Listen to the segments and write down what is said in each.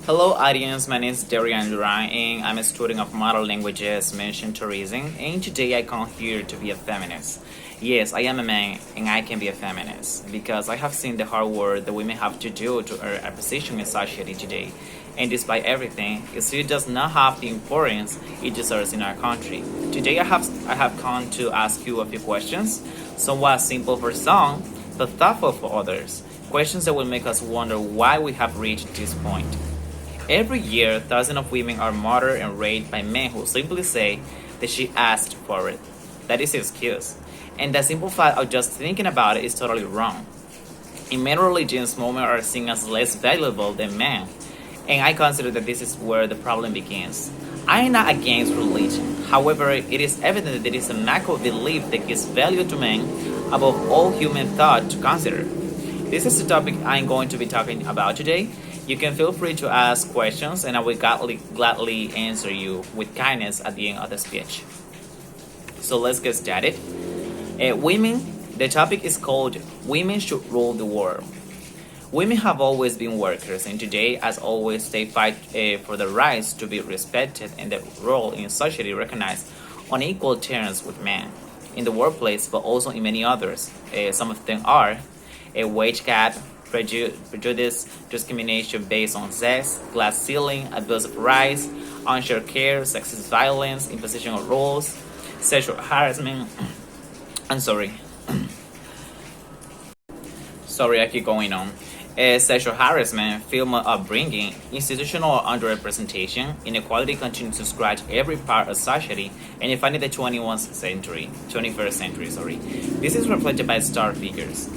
Hello audience, my name is Darian Duran and I'm a student of modern languages mentioned tourism, and today I come here to be a feminist. Yes, I am a man and I can be a feminist because I have seen the hard work that women have to do to earn a position in society today. And despite everything, it still does not have the importance it deserves in our country. Today I have come to ask you a few questions, somewhat simple for some, but thoughtful for others. Questions that will make us wonder why we have reached this point. Every year, thousands of women are murdered and raped by men who simply say that she asked for it. That is his excuse. And the simple fact of just thinking about it is totally wrong. In many religions, women are seen as less valuable than men, and I consider that this is where the problem begins. I am not against religion. However, it is evident that there is a macro belief that gives value to men above all human thought to consider. This is the topic I'm going to be talking about today. You can feel free to ask questions and I will gladly answer you with kindness at the end of the speech. So let's get started. The topic is called Women Should Rule the World. Women have always been workers, and today, as always, they fight for the rights to be respected and their role in society recognized on equal terms with men. In the workplace, but also in many others. Some of them are a wage gap, prejudice, discrimination based on sex, glass ceiling, abuse of rights, unfair care, sexist violence, imposition of roles, sexual harassment. I'm sorry. Sorry, I keep going on. Sexual harassment, female upbringing, institutional underrepresentation, inequality continues to scratch every part of society, and you find in the 21st century. This is reflected by star figures.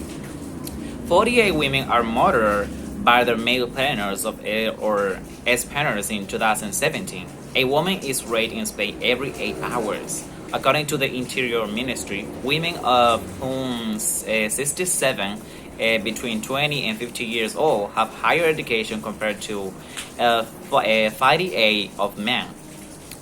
48 women are murdered by their male partners or ex-partners in 2017. A woman is raped in Spain every 8 hours. According to the Interior Ministry, women of whom 67 between 20 and 50 years old have higher education compared to 58 of men.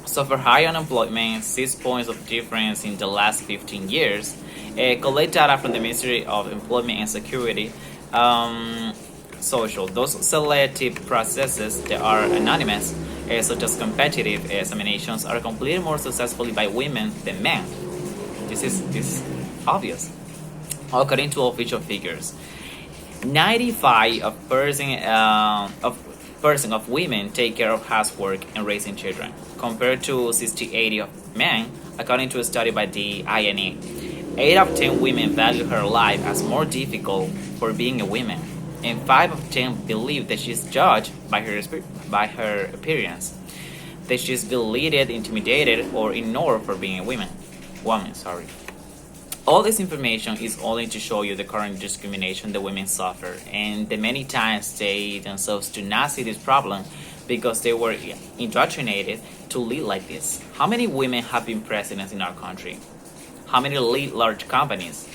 Suffer high unemployment, 6 points of difference in the last 15 years. Collect data from the Ministry of Employment and Security Social. Those selective processes that are anonymous, such as competitive examinations, are completed more successfully by women than men. This is obvious. According to official figures, 95% of women take care of housework and raising children, compared to 60-80 of men, according to a study by the INE. 8 of 10 women value her life as more difficult for being a woman, and 5 of 10 believe that she is judged by her appearance, that she is belittled, intimidated, or ignored for being a woman. All this information is only to show you the current discrimination that women suffer, and that many times they themselves do not see this problem because they were indoctrinated to lead like this. How many women have been presidents in our country? How many lead large companies?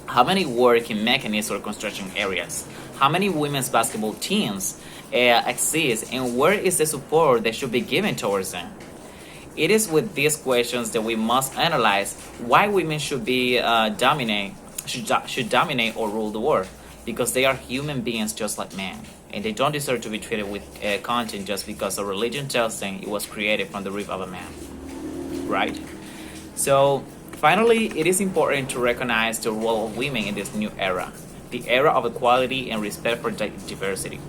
How many work in mechanics or construction areas? How many women's basketball teams exist, and where is the support that should be given towards them? It is with these questions that we must analyze why women should dominate or rule the world, because they are human beings just like men, and they don't deserve to be treated with contempt just because a religion tells them it was created from the rib of a man, right? So finally, it is important to recognize the role of women in this new era, the era of equality and respect for diversity.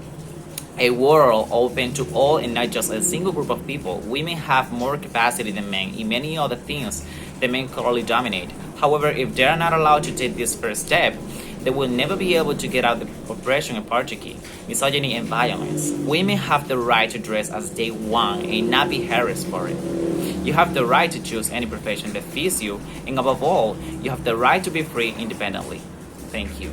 A world open to all and not just a single group of people. Women have more capacity than men in many other things that men currently dominate. However, if they are not allowed to take this first step, they will never be able to get out of the oppression and patriarchy, misogyny, and violence. Women have the right to dress as they want and not be harassed for it. You have the right to choose any profession that fits you, and above all, you have the right to be free independently. Thank you.